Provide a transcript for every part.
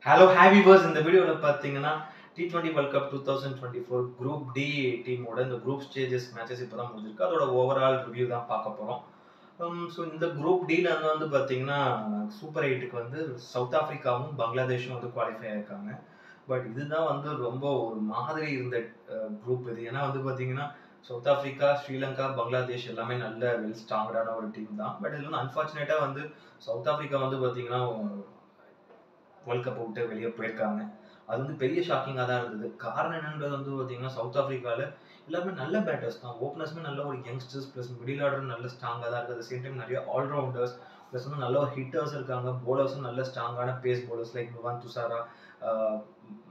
Hello happy purse இந்த வீடியோவில் பார்த்தீங்கன்னா T20 world cup 2024 group D டீமோட இந்த குரூப் ஸ்டேஜஸ் மேட்சஸ் இப்போ தான் முடிஞ்சிருக்கு. அதோட ஓவரால் ரிவ்யூ தான் பார்க்க போகிறோம். ஸோ இந்த குரூப் டியில் வந்து பார்த்தீங்கன்னா சூப்பர் எயிட்டுக்கு வந்து சவுத் ஆஃப்ரிக்காவும் பங்களாதேஷும் வந்து குவாலிஃபை ஆயிருக்காங்க. பட் இதுதான் வந்து ரொம்ப ஒரு மாதிரி இருந்த குரூப் இது. ஏன்னா வந்து பார்த்தீங்கன்னா சவுத் ஆஃப்ரிக்கா, ஸ்ரீலங்கா, பங்களாதேஷ் எல்லாமே நல்ல வெல் ஸ்ட்ராங்கடான ஒரு டீம் தான். பட் இதில் வந்து அன்ஃபார்ச்சுனேட்டாக வந்து சவுத் ஆஃப்ரிக்கா வந்து பார்த்தீங்கன்னா வேர்ல்ட் கப் விட்டு வெளியே போயிருக்காங்க. அது வந்து பெரிய ஷாக்கிங்காக தான் இருந்தது. காரணம் என்னன்றது வந்து பார்த்தீங்கன்னா சவுத் ஆஃப்ரிக்காவில் எல்லாருமே நல்ல பேட்டர்ஸ் தான். ஓப்பனர்ஸுமே நல்ல ஒரு யங்ஸ்டர்ஸ் ப்ளஸ் மிடில் ஆர்டர் நல்ல ஸ்ட்ராங்காக தான் இருக்குது. சேம் டைம் நிறைய ஆல்ரவுண்டர்ஸ் ப்ளஸ் வந்து நல்ல ஒரு ஹிட்டர்ஸ் இருக்காங்க. போலர்ஸும் நல்ல ஸ்ட்ராங்கான pace bowlers like Nuwan Thushara,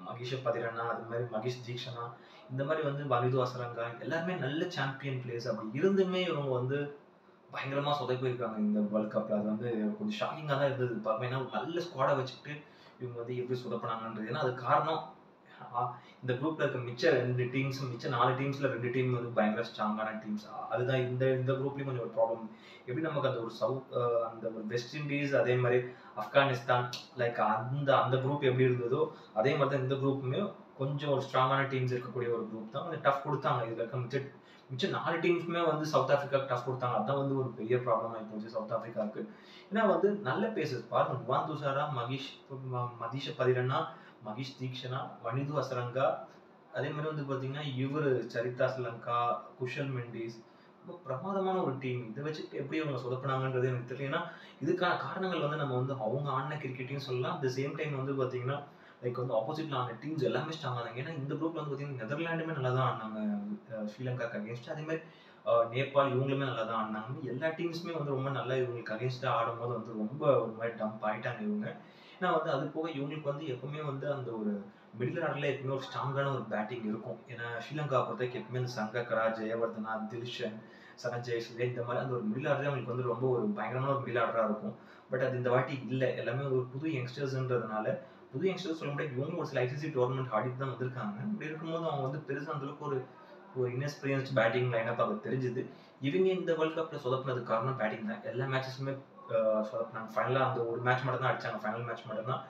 Mahesh Pathirana, அது மாதிரி மகேஷ் தீக்ஷனா, இந்த மாதிரி வந்து வனிது அசரங்கா எல்லாருமே நல்ல சாம்பியன் பிளேயர்ஸ். அப்படி இருந்துமே இவங்க வந்து பயங்கரமா சொதப்பியிருக்காங்க இந்த வேர்ல்ட் கப்ல. அது வந்து கொஞ்சம் ஷாக்கிங்கா தான் இருந்தது பார்க்க. ஏன்னா ஒரு நல்ல ஸ்குவாட வச்சுக்கிட்டு இவங்க வந்து எப்படி சொதப்புனாங்கன்றது. ஏன்னா அது காரணம் அ இந்த குரூப்ல இருக்க மிச்ச 2 டீம்ஸ், மிச்ச 4 டீம்ஸ்ல 2 டீம் வந்து பயங்கர ஸ்ட்ராங்கான டீம்ஸ். அதுதான் இந்த இந்த குரூப்லயும் கொஞ்சம் ஒரு ப்ராப்ளம். எப்படி நமக்கு அந்த ஒரு அந்த ஒரு வெஸ்ட் இண்டீஸ், அதே மாரி ஆப்கானிஸ்தான் லைக் அந்த அந்த குரூப் எப்படி இருந்ததோ, அதே மாரி தான் இந்த குரூப்புமே கொஞ்சம் ஒரு ஸ்ட்ராங்கான டீம்ஸ் இருக்கக்கூடிய ஒரு குரூப் தான். கொஞ்சம் டஃப் குடுத்தாங்க. இதுல இருக்க மிச்சம் 4 டீம்ஸுமே வந்து சவுத் ஆஃப்ரிக்காவுக்கு டஃப் குடுத்தாங்க. அதான் வந்து ஒரு பெரிய ப்ராப்ளம் ஆயி போச்சு சவுத் ஆஃப்ரிக்காவுக்கு. ஏன்னா வந்து நல்ல பேசர்ஸ் பாருங்க. நுவான் துஷாரா, மதீஷ பதிரண்ணா, மகேஷ் தீக்ஷனா, வனிது அசரங்கா, அதே மாதிரி வந்து பார்த்தீங்கன்னா இவரு சரிதா ஸ்ரீலங்கா, குஷல் மெண்டீஸ், ரொம்ப பிரமாதமான ஒரு டீம். இதை வச்சுட்டு எப்படி அவங்க சொதப்புனாங்கன்றது எனக்கு தெரியல. ஏன்னா இதுக்கான காரணங்கள் வந்து நம்ம வந்து அவங்க ஆடின கிரிக்கெட்டையும் சொல்லலாம். அட் த சேம் டைம் வந்து பார்த்தீங்கன்னா லைக் வந்து ஆப்போசிட்ல ஆன டீம்ஸ் எல்லாமே ஸ்ட்ராங்காக இருந்தாங்க. ஏன்னா இந்த குரூப்ல வந்து பார்த்தீங்கன்னா நெதர்லாண்டுமே நல்லா தான் ஆடினாங்க ஸ்ரீலங்காக்கு அகேன்ஸ்ட். அதே மாதிரி நேபாள் இவங்களுமே நல்லா தான் ஆடினாங்க. எல்லா டீம்ஸுமே வந்து ரொம்ப நல்லா இவங்களுக்கு அகேன்ஸ்டாக ஆடும்போது வந்து ரொம்ப ஒரு மாதிரி டம்ப் ஆயிட்டாங்க இவங்க. ஏன்னா வந்து அது போக இவங்களுக்கு வந்து எப்பவுமே வந்து அந்த ஒரு மிடில் ஆர்டர்ல எப்பவுமே ஒரு ஸ்ட்ராங்கான ஒரு பேட்டிங் இருக்கும். ஏன்னா ஸ்ரீலங்கா பொறுத்தவரைக்கும் எப்பவுமே இந்த சங்கக்கரா, ஜெயவர்தனா, தில்ஷன், சனஜ் ஜெயசூர்யா இந்த மாதிரி அந்த ஒரு மிடில் ஆர்டர் அவங்களுக்கு வந்து ரொம்ப ஒரு பயங்கரமான ஒரு மிடில் ஆர்டரா இருக்கும். பட் அது இந்த வாட்டி இல்லை. எல்லாமே ஒரு புது யங்ஸ்டர்ஸ்ன்றதுனால புது யங்ஸ்டர்ஸ் சொல்ல முடியாது. இவங்க ஒரு சில ஐசிசி டோர்னமெண்ட் ஆடிட்டு தான் வந்திருக்காங்க. அப்படி இருக்கும்போது அவங்க வந்து பெருசாக அந்த அளவுக்கு ஒரு ஒரு இன்எக்ஸ்பீரியன்ஸ்ட் பேட்டிங் லைனப் அங்கே தெரிஞ்சுது. இவங்க இந்த வேர்ல்ட் கப்ல சொதப்பினதுக்கு காரணம் பேட்டிங் தான். எல்லா மேட்சஸுமே சொதப்பினாங்க. ஃபைனலாக அந்த ஒரு மேட்ச் மட்டும் தான் அடிச்சாங்க. ஃபைனல் மேட்ச் மட்டும் தான்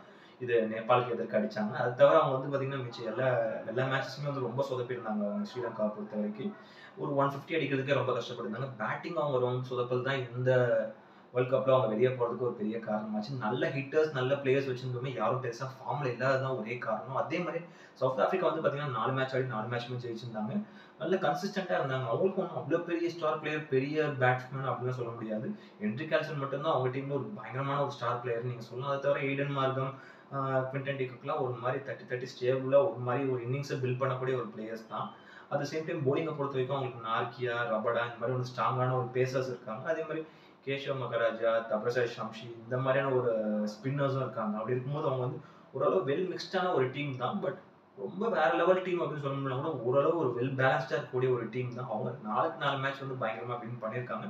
இது நேபாளுக்கு எதிர்க்க அடிச்சாங்க. அது தவிர அவங்க வந்து பார்த்தீங்கன்னா மிச்சம் எல்லா எல்லா மேட்சஸுமே வந்து ரொம்ப சொதப்பியிருந்தாங்க அவங்க ஸ்ரீலங்கா பொறுத்த வரைக்கும். ஒரு 150 அடிக்கிறதுக்கே ரொம்ப கஷ்டப்பட்டிருந்தாங்க. பேட்டிங் அவங்க ரொம்ப சொதப்பல் தான் இந்த வேர்ல்ட் கப்ல அவங்க வெளியே போறதுக்கு ஒரு பெரிய காரணமாச்சு. நல்ல ஹிட்டர்ஸ், நல்ல பிளேயர்ஸ் வச்சிருந்தோமே யாரும் பெருசா ஃபார்ம்ல இல்லாததான் ஒரே காரணம். அதே மாதிரி சவுத் ஆஃப்ரிக்கா வந்து பார்த்தீங்கன்னா 4 மேட்ச் ஆடி 4 மேட்ச்மே ஜெயிச்சிருந்தாங்க. நல்ல கன்சிஸ்டன்ட்டா இருந்தாங்க. அவங்களுக்கு ஒண்ணும் அவ்வளோ பெரிய ஸ்டார் பிளேயர், பெரிய பேட்ஸ்மேன் அப்படின்னு சொல்ல முடியாது. ஹென்றி கால்சன் மட்டும் தான் அவங்க டீம்ல ஒரு பயங்கரமான ஒரு ஸ்டார் பிளேயர்னு நீங்க சொல்லலாம். அதை தவிர எய்டன் மார்கம், குவிண்டன் டிகாக்லாம் ஒரு மாதிரி தட்டி தட்டி ஸ்டேபிளா ஒரு மாதிரி ஒரு இன்னிங்ஸை பில்ட் பண்ணக்கூடிய ஒரு பிளேயர்ஸ் தான். அட் த சேம் டைம் போலிங்கை பொறுத்த வரைக்கும் அவங்களுக்கு நார்கியா, ரபடா இந்த மாதிரி ஒரு ஸ்ட்ராங்கான ஒரு பேசர்ஸ் இருக்காங்க. அதே மாதிரி கேஷவ் மகாராஜா, தபசர் ஷம்ஷி இந்த மாதிரியான ஒரு ஸ்பின்னர்ஸும் இருக்காங்க. அப்படி இருக்கும்போது அவங்க வந்து ஓரளவு வெல் மிக்ஸ்டான ஒரு டீம் தான். பட் ரொம்ப வேற லெவல் டீம் அப்படின்னு சொல்ல முடியல கூட ஓரளவு ஒரு வெல் பேலன்ஸ்டா இருக்கக்கூடிய ஒரு டீம் தான். அவங்க 4க்கு 4 மேட்ச் வந்து பயங்கரமா வின் பண்ணியிருக்காங்க.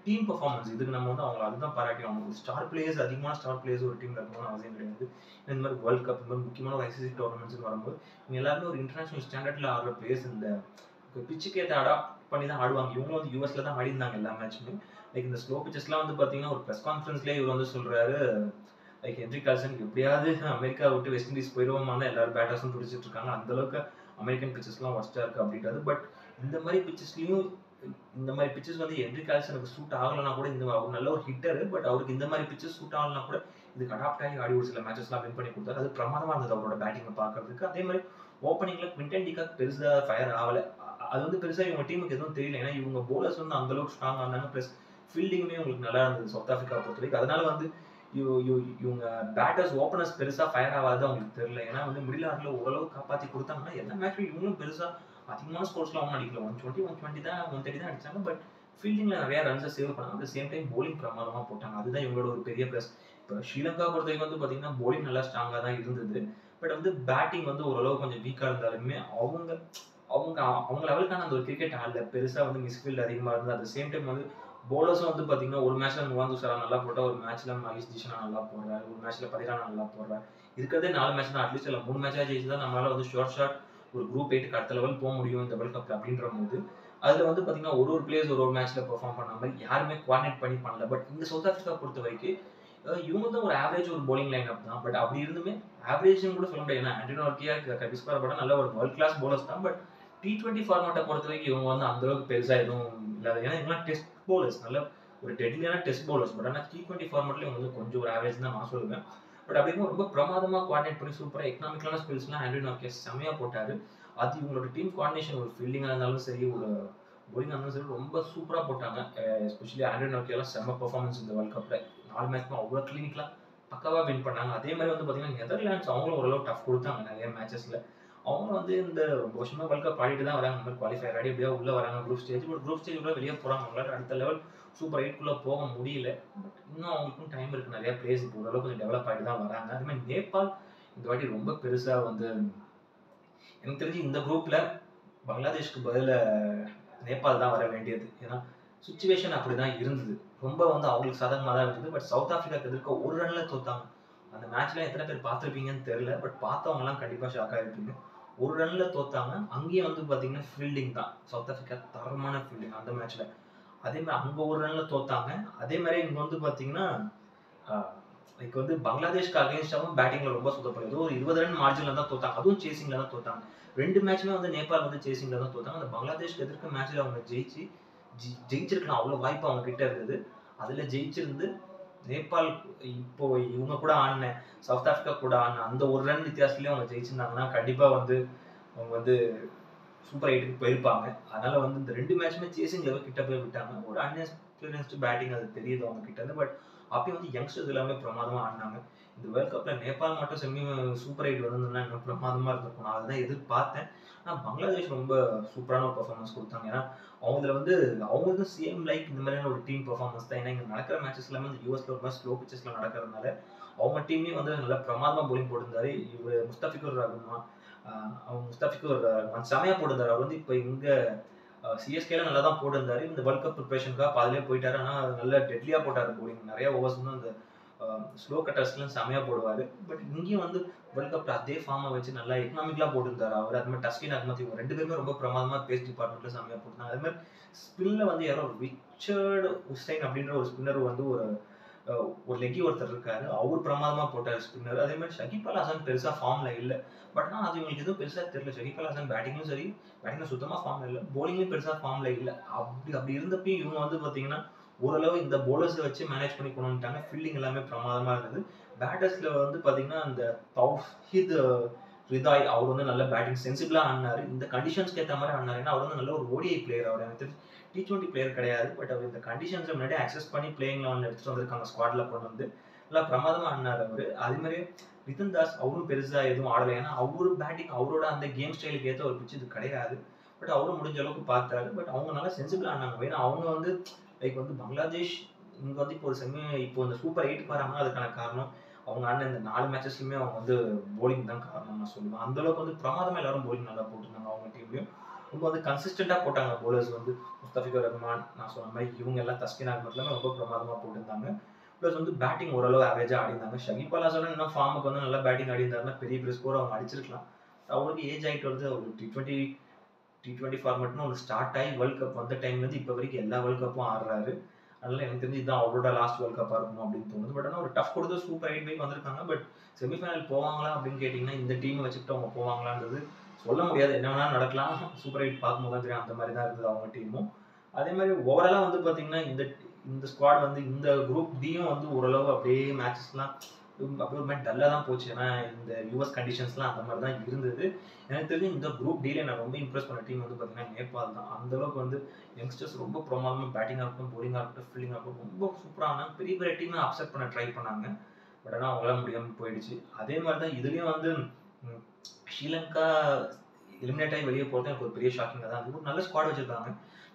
டீம் பெர்ஃபார்மன்ஸ் இதுக்கு நம்ம வந்து அவங்க அதுதான் பாராட்டி அவங்க ஸ்டார் பிளேயர்ஸ் அதிகமான ஸ்டார் பிளேயர்ஸ் ஒரு டீம்ல இருக்கணும்னு அவசியம் கிடையாது. இந்த மாதிரி வேர்ல்ட் கப் இந்த மாதிரி முக்கியமான ஒரு ஐசிசி டோர்னமெண்ட்ஸ் வரும்போது இவங்க எல்லாருமே ஒரு இன்டர்நேஷனல் ஸ்டாண்டர்ட்ல ஆடுற பிளேயர்ஸ். இந்த பிச்சுக்கு ஏற்ற அடாப்ட் பண்ணி தான் ஆடுவாங்க. இவங்களும் வந்து யூஎஸ்ல தான் ஆடிருந்தாங்க எல்லா மேட்சுமே. லைக் இந்த ஸ்லோ பிச்சஸ்லாம் வந்து பார்த்தீங்கன்னா ஒரு ப்ரெஸ் கான்ஃபரன்ஸ்லேயே இவர் வந்து சொல்றாரு லைக் ஹென்றி கால்சன் எப்படியாவது அமெரிக்கா விட்டு வெஸ்ட் இண்டீஸ் போயிடுவோமா தான் எல்லாரும் பேட்டர்ஸும் துடிச்சிட்டு இருக்காங்க. அந்த அளவுக்கு அமெரிக்கன் பிச்சஸ்லாம் ஒஸ்டா இருக்கு அப்படின்றது. பட் இந்த மாதிரி பிச்சஸ்லயும் இந்த மாதிரி பிச்சஸ் வந்து ஹென்றி கால்சனுக்கு சூட் ஆகலைன்னா கூட இந்த அவர் நல்ல ஒரு ஹிட்டர். பட் அவருக்கு இந்த மாதிரி பிச்சஸ் சூட் ஆகலைன்னா கூட இதுக்கு அடாப்ட் ஆகி ஆடி ஒரு சில மேட்சஸ்லாம் வின் பண்ணி கொடுத்தாரு. அது பிரமாதமா இருந்தது அவரோட பேட்டிங்கை பார்க்கறதுக்கு. அதே மாதிரி ஓப்பனிங்ல குவிண்டன் டிகாக் பெருசா ஃபயர் ஆகல. அது வந்து பெருசா இவங்க டீமுக்கு எதுவும் தெரியல. ஏன்னா இவங்க போலர்ஸ் வந்து அந்த அளவுக்கு ஸ்ட்ராங்கா இருந்தாங்க. பிளஸ் ஃபீல்டிங்குமே உங்களுக்கு நல்லா இருந்தது சவுத் ஆஃப்ரிக்கா பொறுத்த வரைக்கும். அதனால வந்து இவங்க பேட்டர்ஸ் ஓப்பனர்ஸ் பெருசா ஃபயர் ஆகாது அவங்களுக்கு தெரியல. ஏன்னா வந்து மிடில் ஆர்டர்ல ஓரளவு காப்பாத்தி கொடுத்தாங்கன்னா எல்லா மேட்ச்லயும் இவங்களும் பெருசா அதிகமான ஸ்கோர்ஸ்லாம் ஒன்றும் அடிக்கல. 120, 120 தான் 130 தான் அடிச்சாங்க. பட் ஃபீல்டிங்ல நிறைய ரன்ஸை சேவ் பண்ணாங்க. அட் சேம் டைம் போலிங் பிரமாதமா போட்டாங்க. அதுதான் இவங்களோட ஒரு பெரிய பிளஸ். இப்போ ஸ்ரீலங்கா பொறுத்த வரைக்கும் வந்து பார்த்தீங்கன்னா போலிங் நல்லா ஸ்ட்ராங்கா தான் இருந்தது. பட் வந்து பேட்டிங் வந்து ஓரளவு கொஞ்சம் வீக்கா இருந்தாலுமே அவங்க அவங்க அவங்க லெவலுக்கான அந்த ஒரு கிரிக்கெட் ஆடல. பெருசா வந்து மிஸ்ஃபீல்ட் அதிகமா இருந்தது. அட் சேம் டைம் வந்து பவுலர்ஸும் வந்து பார்த்தீங்கன்னா ஒரு மேட்ச்ல நுவான் துஷாரா நல்லா போட்டா, ஒரு மேட்ச்ல மகேஷ் தீக்ஷனா நல்லா போடுறாரு, ஒரு மேட்ச்ல பதிரானா நல்லா போடுறாரு. இருக்கிறதே 4 மேட்ச் தான். அட்லீஸ்ட் இல்ல 3 மேட்சா ஜெயிச்சு தான் நம்மளால வந்து ஷார்ட் ஒரு குரூப் 8க்கு அடுத்த லெவல் போக முடியும் இந்த வேர்ல்ட் கப்ல அப்படின்றபோது அதுல வந்து பாத்தீங்கன்னா ஒரு ஒரு பிளேயர்ஸ் ஒரு ஒரு மேட்ச்ல பெர்ஃபார்ம் பண்ண மாதிரி யாருமே கோஆர்டினேட் பண்ணி பண்ணல. பட் இந்த சவுத் ஆஃப்ரிக்கா பொறுத்த வரைக்கும் இவங்க தான் ஒரு ஆவரேஜ் ஒரு bowling லைன் அப் தான். பட் அப்படி இருந்துமே ஆவரேஜ்னு கூட சொல்ல முடியாது. ஏன்னா ஆண்ட்ரி நார்கியா, கபிஸ் பரபட நல்ல ஒரு வேர்ல்ட் கிளாஸ் பவுலர்ஸ் தான். பட் T20 ஃபார்மேட்டை பொறுத்த வரைக்கும் இவங்க வந்து அந்த அளவுக்கு பெருசா எதுவும் இல்லாத. ஏன்னா இவங்கலாம் டெஸ்ட் பவுலர்ஸ், நல்ல ஒரு டெட்லியான டெஸ்ட் பவுலர்ஸ். பட் ஆனால் T20 ஃபார்மேட்ல இவங்க வந்து கொஞ்சம் ஒரு ஆவரேஜ் தான் நான் சொல்லுவேன். பட் அப்படிங்கும் ரொம்ப பிரமாதமா கோஆர்டினேட் பண்ணி சூப்பரா எக்கனாமிக்கலான ஸ்கில்ஸ்லாம் ஆண்ட்ரி நார்கியா செமையா போட்டாரு. அது இவங்களோட டீம் கோஆர்டினேஷன், ஒரு ஃபீல்டிங்கா இருந்தாலும் சரி, ஒரு bowling இருந்தாலும் சரி, ரொம்ப சூப்பரா போட்டாங்க. எஸ்பெஷலி ஆண்ட்ரி நார்கியாலாம் செம்ம பெர்ஃபார்மன்ஸ் இந்த வேர்ல்ட் கப்ல. 4 மேட்ச்மே அவ்வளோ கிளினிக்கலா பக்காவா வின் பண்ணாங்க. அதே மாதிரி வந்து பார்த்தீங்கன்னா நெதர்லாண்ட்ஸ் அவங்களும் ஓரளவு டஃப் கொடுத்தாங்க நிறைய மேட்சஸ்ல. அவங்க வந்து இந்த ரொம்ப வருஷமா வேர்ல்ட் கப் ஆடிட்டு தான் வராங்க. இந்த மாதிரி குவாலிஃபயர் ஆடி எப்படியோ உள்ள வராங்க group stage. But group stage உள்ள வெளியே போறாங்க. அவங்களால அடுத்த லெவல் சூப்பர் 8க்குள்ள போக முடியல. பட் இன்னும் அவங்களுக்கும் டைம் இருக்கு. நிறைய பிளேயர்ஸ் இப்போ ஓரளவுக்கு கொஞ்சம் டெவலப் ஆகிட்டு தான் வராங்க. அதே மாதிரி நேபாள் இந்த வாட்டி ரொம்ப பெருசா வந்து எனக்கு தெரிஞ்சு இந்த குரூப்ல பங்களாதேஷ்க்கு பதிலா நேபாள் தான் வர வேண்டியது. ஏன்னா சுச்சுவேஷன் அப்படிதான் இருந்தது. ரொம்ப வந்து அவங்களுக்கு சாதகமாக தான் இருந்தது. பட் சவுத் ஆப்பிரிக்காக்கு எதிர்க்க ஒரு ரன்ல தோத்தாங்க. அந்த மேட்ச்ல எத்தனை பேர் பார்த்துருப்பீங்கன்னு தெரியல. பட் பார்த்தவங்கலாம் கண்டிப்பா ஷாக் ஆயிருப்பீங்க. ஒரு ரன்ல தோத்தாங்க. அங்கேயே வந்து பார்த்தீங்கன்னா ஃபீல்டிங் தான். சவுத் ஆப்பிரிக்கா தரமான ஃபீல்டிங் அந்த மேட்ச்ல. அதே மாதிரி அங்க ஒரு ரன்ல தோத்தாங்க. அதே மாதிரி இங்க வந்து பார்த்தீங்கன்னா லைக் வந்து பங்களாதேஷ்க்கு அகைன்ஸ்டாவும் பேட்டிங்ல ரொம்ப சொதப்பல. ஏதோ ஒரு 20 ரன் மார்ஜின்ல தான் தோத்தாங்க. அதுவும் சேசிங்ல தான் தோத்தாங்க. 2 மேட்ச்மே வந்து நேபாள் வந்து சேசிங்ல தான் தோத்தாங்க. அந்த பங்களாதேஷ்க்கு எதிர்க்க மேட்ச்ல அவங்க ஜெயிச்சிருக்கலாம். அவ்வளோ வாய்ப்பு அவங்க கிட்ட இருந்தது. அதுல ஜெயிச்சிருந்து நேபாள் இப்போ இவங்க கூட ஆடின சவுத் ஆப்பிரிக்கா கூட ஆடின அந்த ஒரு ரன் வித்தியாசத்துலயும் அவங்க ஜெயிச்சிருந்தாங்கன்னா கண்டிப்பா வந்து அவங்க வந்து சூப்பர் 8க்கு போயிருப்பாங்க. அதனால வந்து இந்த 2 மேட்ச்மே சேசிங் லெவல் கிட்ட போய் விட்டாங்க. ஒரு அன்எக்ஸ்பீரியன்ஸ்டு பேட்டிங் அது தெரியுது அவங்க கிட்ட இருந்து. பட் அப்பயும் வந்து யங்ஸ்டர்ஸ் எல்லாமே பிரமாதமா ஆடினாங்க. இந்த வேர்ல்ட் கப்ல நேபாள் மட்டும் சூப்பர் 8 வந்திருந்ததுன்னா இன்னும் பிரமாதமா இருந்திருக்கும். நான் அதுதான் எதிர்பார்த்தேன். ஆனா பங்களாதேஷ் ரொம்ப சூப்பரான ஒரு பெர்ஃபார்மன்ஸ் கொடுத்தாங்க. ஏன்னா அவங்கள வந்து அவங்களுக்கும் சேம் லைக் இந்த மாதிரியான ஒரு டீம் பெர்ஃபார்மன்ஸ் தான். ஏன்னா இங்க நடக்கிற மேட்சஸ் எல்லாமே இந்த யூஎஸ்ல ஒரு மாதிரி ஸ்லோ பிச்சஸ்ல நடக்கிறதுனால அவங்க டீம்லயும் வந்து நல்லா பிரமாதமா bowling போட்டிருந்தாரு. இவர் முஸ்தபிகுர் ரஹ்மான், அவங்க முஸ்தபிகுர் ரஹ்மான் செமையா போட்டிருந்தாரு. அவர் வந்து இப்போ இங்க சிஎஸ்கேல நல்லா தான் போட்டிருந்தாரு. இந்த வேர்ல்ட் கப் ப்ரிப்பரேஷனுக்காக பாதிலே போயிட்டாரு. ஆனால் நல்ல டெட்லியா போட்டாரு bowling. நிறைய ஓவர்ஸ் வந்து அந்த ஸ்லோ கட்டர்ஸ்லாம் செமையா போடுவாரு. பட் இங்கேயும் வந்து வேர்ல்ட் கப்ல அதே ஃபார்மை வச்சு நல்லா எக்கனாமிக்கலா போட்டிருந்தாரு அவர். அது மாதிரி டஸ்கின் அகமதி இவங்க 2 பேருமே ரொம்ப பிரமாதமா பேஸ் டிபார்ட்மெண்ட்ல செமையா போட்டிருந்தாங்க. அதே மாதிரி ஸ்பின்ல வந்து யாரோ ரிச்சர்ட் உஸ்டைன் அப்படின்ற ஒரு ஸ்பின்னர் வந்து ஒரு லெக்கி ஒருத்தர் இருக்காரு. அவர் பிரமாதமா போட்டாரு ஸ்பின்னர். அதே மாதிரி ஷகிப் அல் ஹசன் பெருசா ஃபார்ம்ல இல்ல. பட் ஆனால் அது இவங்களுக்கு எதுவும் பெருசா தெரியல. ஷகிப் அல் ஹசன் பேட்டிங்கும் சரி, பேட்டிங்ல சுத்தமா ஃபார்ம்ல இல்ல. bowlingலயும் பெருசா ஃபார்ம்ல இல்ல. அப்படி இருந்தப்பயும் இவங்க வந்து பாத்தீங்கன்னா ஓரளவு இந்த bowlers வச்சு மேனேஜ் பண்ணி கொண்டு வந்துட்டாங்க. ஃபீல்டிங் எல்லாமே பிரமாதமா இருந்தது. பேட்டர்ஸ்ல வந்து பாத்தீங்கன்னா இந்த தௌஹீத் ரிதாய் அவர் வந்து நல்ல பேட்டிங் சென்சிபிளா ஆடினாரு. இந்த கண்டிஷன்ஸ்க்கு ஏற்ற மாதிரி ஆடினாரு. ஏன்னா அவர் வந்து நல்ல ஒரு ஓடிஐ பிளேயர். அவர் எனக்கு தெரிஞ்சு T20 பிளேயர் கிடையாது. பட் அவர் இந்த கண்டிஷன்ஸை முன்னாடி அக்சஸ் பண்ணி பிளேயிங் லெவலில் எடுத்துட்டு வந்திருக்காங்க ஸ்குவாட்ல கொண்டு வந்து. நல்லா பிரமாதமா ஆடினார் அவரு. அதே மாதிரி ரிதன் தாஸ் அவரும் பெருசா எதுவும் ஆடலை. ஏன்னா அவரு பேட்டிங் அவரோட அந்த கேம் ஸ்டைலுக்கு ஏற்ற ஒரு பிச்சு இது கிடையாது. பட் அவரும் முடிஞ்ச அளவுக்கு பார்த்தாரு. பட் அவங்க நல்லா சென்சிபிளா ஆடினாங்க. ஏன்னா அவங்க வந்து லைக் வந்து பங்களாதேஷ் இங்க வந்து இப்போ இந்த சூப்பர் 8க்கு வராங்கன்னா அதுக்கான காரணம் அவங்க ஆடின இந்த 4 மேட்சஸ்லயுமே அவங்க வந்து bowling தான் காரணம் நான் சொல்லுவேன். அந்த அளவுக்கு வந்து பிரமாதமா எல்லாரும் bowling நல்லா போட்டிருந்தாங்க அவங்க டீம்லயும். ரொம்ப வந்து கன்சிஸ்டண்டா போட்டாங்க bowlers வந்து முஸ்தபிகுர் ரஹ்மான், நான் சொன்ன மாதிரி இவங்க எல்லாம் தஸ்கின் அகமத் எல்லாமே ரொம்ப பிரமாதமா போட்டிருந்தாங்க. ப்ளஸ் வந்து பேட்டிங் ஓரளவு ஆவரேஜா ஆடிருந்தாங்க. ஷகிப் அல் ஹசன் இன்னும் ஃபார்முக்கு வந்து நல்லா பேட்டிங் ஆடிருந்தாருன்னா பெரிய பெரிய ஸ்கோர் அவங்க அடிச்சிருக்கலாம். அவருக்கு ஏஜ் ஆகிட்டு வருது. அவர் T20 ஃபார்மேட்னு ஒரு ஸ்டார்ட் ஆகி வேர்ல்ட் கப் வந்த டைம்லேருந்து இப்போ வரைக்கும் எல்லா வேர்ல்ட் கப்பும் ஆடுறாரு. அதனால எனக்கு தெரிஞ்சு இதுதான் அவரோட லாஸ்ட் வேர்ல்ட் கப்பாக இருக்கும் அப்படின்னு தோணுது. பட் ஆனால் ஒரு டஃப் கொடுத்து சூப்பர் 8 வந்திருக்காங்க. பட் செமிஃபைனல் போவாங்களா அப்படின்னு கேட்டிங்கன்னா இந்த டீமை வச்சுக்கிட்டு அவங்க போவாங்களான்றது சொல்ல முடியாது. என்ன வேணாலும் நடக்கலாம். சூப்பர் 8 பார்க்கும்போது தான் தெரியும். அந்த மாதிரி தான் இருந்தது அவங்க டீமும். அதே மாதிரி ஓவராலாக வந்து பார்த்தீங்கன்னா இந்த ஸ்குவாட் வந்து இந்த குரூப் டியும் வந்து ஓரளவு அப்படியே மேட்சஸ்லாம் அப்படியே ஒரு மாதிரி டல்லாக தான் போச்சு. ஏன்னா இந்த யூஎஸ் கண்டிஷன்ஸ்லாம் அந்த மாதிரி தான் இருந்தது. எனக்கு தெரிஞ்சு இந்த குரூப் டியில் நான் ரொம்ப இம்ப்ரெஸ் பண்ண டீம் வந்து பார்த்தீங்கன்னா நேபாள் தான். அந்த அளவுக்கு வந்து யங்ஸ்டர்ஸ் ரொம்ப பிரமாதமாக பேட்டிங்காக இருக்கட்டும், bowling-ஆ இருக்கட்டும், ஃபீல்டிங்காக இருக்கட்டும் ரொம்ப சூப்பரான பெரிய பெரிய டீமை அப்செட் பண்ண ட்ரை பண்ணாங்க. பட் ஆனால் அவங்களால முடியாமல் போயிடுச்சு. அதே மாதிரி தான் இதுலேயும் வந்து ஸ்ரீலங்கா எலிமினேட் ஆகி வெளியே போகிறது எனக்கு ஒரு பெரிய ஷாக்கிங்காக தான் இருந்தது. ஒரு நல்ல ஸ்குவாட் வச்சுருக்காங்க.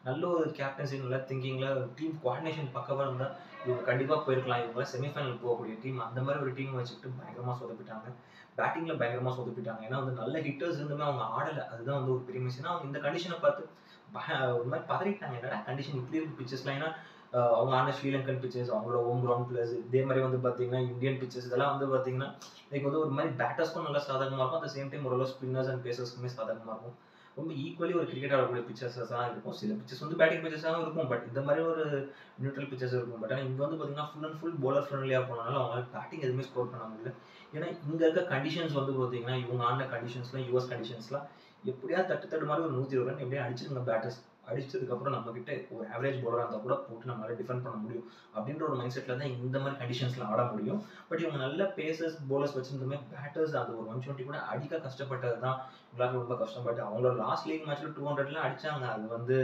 நல்ல ஒரு கேப்டன்சி, நல்ல திங்கிங்கில் டீம் கோஆர்டினேஷன் பக்கவாக இருந்தால் இவங்க கண்டிப்பாக போயிருக்கலாம். இவங்க செமிஃபைனல் போகக்கூடிய டீம். அந்த மாதிரி ஒரு டீம் வச்சுக்கிட்டு பயங்கரமாக சொதப்பிட்டாங்க. பேட்டிங்கில் பயங்கரமாக சொதப்பிட்டாங்க. ஏன்னா வந்து நல்ல ஹிட்டர்ஸ் இருந்துமே அவங்க ஆடலை. அதுதான் வந்து ஒரு பெரிய மிஸ். ஏன்னா அவங்க இந்த கண்டிஷனை பார்த்து ஒரு மாதிரி பதறிட்டாங்க. என்னடா கண்டிஷன் இப்படி இருக்கு பிச்சஸ்லாம். ஏன்னா அவங்க ஆன ஸ்ரீலங்கன் பிச்சஸ், அவங்களோட ஹோம் கிரவுண்ட் பிளஸ், இதே மாதிரி வந்து பார்த்தீங்கன்னா இந்தியன் பிச்சஸ் இதெல்லாம் வந்து பார்த்தீங்கன்னா லைக் வந்து ஒரு மாதிரி பேட்டர்ஸ்க்கும் நல்லா சாதகமாக இருக்கும். அட் சேம் டைம் ஓரளவு ஸ்பின்னர்ஸ் அண்ட் பேசர்ஸ்க்குமே சாதகமாக இருக்கும். ரொம்ப ஈக்குவலி ஒரு கிரிக்கெட் ஆடக்கூடிய பிச்சர்ஸஸ் தான் இருக்கும். சில பிச்சர்ஸ் வந்து பேட்டிங் பிச்சர்ஸாகவும் இருக்கும். பட் இந்த மாதிரி ஒரு நியூட்ரல் பிச்சர்ஸ் இருக்கும். பட் ஆனால் இங்கே வந்து பார்த்தீங்கன்னா ஃபுல் அண்ட் ஃபுல் பவுலர் ஃப்ரெண்ட்லியாக போனனால அவங்களால பேட்டிங் எதுவுமே ஸ்கோர் பண்ண முடியல. ஏன்னா இங்கே இருக்க கண்டிஷன்ஸ் வந்து பார்த்தீங்கன்னா இவங்க ஆடின கண்டிஷன்ஸ்லாம் யூஎஸ் கண்டிஷன்ஸ்லாம் எப்படியா தட்டு மாதிரி ஒரு 120 ரன் எப்படியா அடிச்சிருங்க பேட்டர்ஸ். அடிச்சதுக்கப்புறம் நம்மக்கிட்ட ஒரு ஆவரேஜ் பவுலராக இருந்தால் கூட போட்டு நம்மளால டிஃபெண்ட் பண்ண முடியும் அப்படின்ற ஒரு மைண்ட் செட்டில் தான் இந்த மாதிரி கண்டிஷன்ஸில் ஆட முடியும். பட் இவங்க நல்ல பேசர்ஸ் பவுலர்ஸ் வச்சிருந்துமே பேட்டர்ஸ் அது ஒரு 120 கூட அடிக்க கஷ்டப்பட்டது தான் இவங்களால ரொம்ப கஷ்டப்பட்டு அவங்களோட லாஸ்ட் லீக் மேட்ச்ல 200லாம் அடிச்சாங்க. அது வந்து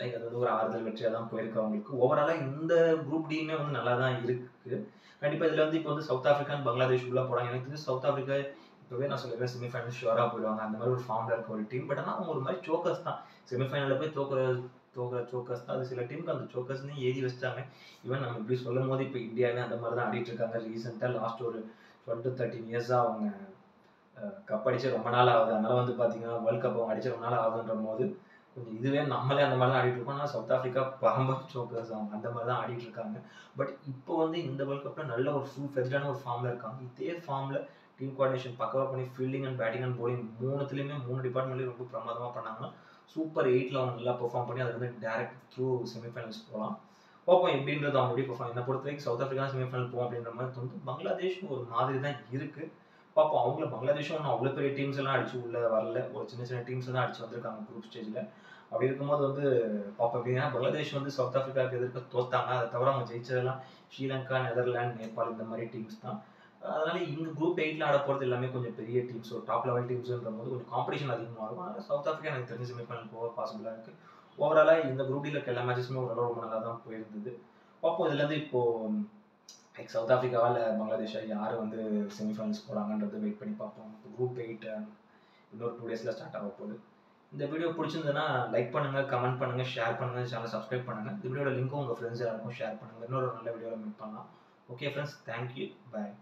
லைக் அது வந்து ஒரு ஆறுதல் வெற்றியாக தான் போயிருக்கு அவங்களுக்கு. ஓவராலாக இந்த குரூப் டீமே வந்து நல்லா தான் இருக்கு. கண்டிப்பாக இதில் வந்து இப்போ வந்து சவுத் ஆஃப்ரிக்கா பங்களாதேஷ் உள்ள போகிறாங்க. எனக்கு தெரிஞ்சு சவுத் ஆஃப்ரிக்கா இப்போவே நான் சொல்லிடுறேன் செமிஃபைனல் ஷுவராக போயிடுவாங்க. அந்த மாதிரி ஒரு ஃபார்மில் இருக்க ஒரு டீம். பட் ஆனால் அவங்க ஒரு மாதிரி சோக்கர்ஸ் தான். செமிஃபைனலில் போய் தோக்குற சோக்கர்ஸ் தான். அது சில டீமுக்கு அந்த சோக்கர்ஸ்னு எழுதி வச்சிட்டாங்க. ஈவன் நம்ம இப்படி சொல்லும் போது இப்போ இந்தியாவே அந்த மாதிரி தான் ஆடிட்டு இருக்காங்க. ரீசெண்டாக லாஸ்ட் ஒரு 12 to 13 இயர்ஸாக அவங்க கப் அடிச்சு ரொம்ப நாள் ஆகுது. அதனால வந்து பார்த்தீங்கன்னா வேர்ல்ட் கப் அவங்க அடிச்சு ரொம்ப நாள் ஆகுதுன்ற போது கொஞ்சம் இதுவே நம்மளே அந்த மாதிரி தான் ஆடிட்டு இருக்கோம். ஆனால் சவுத் ஆஃப்ரிக்கா பரம்பரை சோக்கர்ஸ் அவங்க அந்த மாதிரி தான் ஆடிட்டு இருக்காங்க. பட் இப்போ வந்து இந்த வேர்ல்ட் கப்பில் நல்ல ஒரு ஃபுல் ஃப்ளெஜ்டான ஒரு ஃபார்மில் இருக்காங்க. இதே ஃபார்மில் டீம் கோஆர்டினேஷன் பக்கவாக பண்ணி fielding and batting and bowling மூணுத்துலேயுமே 3 டிபார்ட்மெண்ட்லேயும் ரொம்ப பிரமாதமாக பண்ணாங்கன்னா சூப்பர் 8ல் அவங்க நல்லா பெர்ஃபார்ம் பண்ணி அது வந்து டேரக்ட் த்ரூ செமிஃபைனல்ஸ் போகலாம். பார்ப்போம் எப்படின்றது அவங்க எப்படி பெர்ஃபார்ம். என்னை பொறுத்த வரைக்கும் சவுத் ஆஃப்ரிக்கா செமிஃபைனல் போகும் அப்படின்ற மாதிரி தோணுது. பங்களாதேஷ் ஒரு மாதிரி தான் இருக்குது. பார்ப்போம். அவங்கள பங்களாதேஷும் ஒன்றும் அவ்வளோ பெரிய டீம்ஸ் எல்லாம் அடிச்சு உள்ள வரல. ஒரு சின்ன சின்ன டீம்ஸ் தான் அடிச்சு வந்திருக்காங்க குரூப் ஸ்டேஜில். அப்படி இருக்கும்போது வந்து பார்ப்போம் எப்படின்னா பங்களாதேஷ் வந்து சவுத் ஆஃப்ரிக்காவுக்கு எதிர்க்க தோத்தாங்க. அதை தவிர அவங்க ஜெயிச்சதெல்லாம் ஸ்ரீலங்கா, நெதர்லாந்து, நேபாள் இந்த மாதிரி டீம்ஸ் தான். அதனால இங்கே குரூப் 8ல் ஆட போகிறது எல்லாமே கொஞ்சம் பெரிய டீம்ஸ், ஒரு டாப் லெவல் டீம்ஸ்ன்ற போது கொஞ்சம் காம்படிஷன் அதிகமாக இருக்கும். அதனால் சவுத் ஆஃப்ரிக்கா எனக்கு தெரிஞ்ச செமிஃபைனல் போக பாசிபிளாக இருக்குது. ஓவராலாக இந்த குரூப் டியில் இருக்க எல்லா மேட்சஸுமே ஓரளவு ரொம்ப நல்லா தான் போயிருந்தது. பார்ப்போம் இதுலேருந்து இப்போது லைக் சவுத் ஆஃப்ரிக்காவா இல்லை பங்களாதேஷா யார் வந்து செமிஃபைனல்ஸ் போகிறாங்கன்றது வெயிட் பண்ணி பார்ப்போம். குரூப் 8 இன்னொரு 2 டேஸில் ஸ்டார்ட் ஆக போகுது. இந்த வீடியோ பிடிச்சிருந்ததுன்னா லைக் பண்ணுங்கள், கமெண்ட் பண்ணுங்கள், ஷேர் பண்ணுங்கள், சேனல் சப்ஸ்கிரைப் பண்ணுங்கள். இந்த வீடியோட லிங்க்கும் உங்கள் ஃப்ரெண்ட்ஸ் எல்லாருக்கும் ஷேர் பண்ணுங்கள். இன்னொரு நல்ல வீடியோவில் மீட் பண்ணலாம். ஓகே ஃப்ரெண்ட்ஸ், தேங்க்யூ, பாய்.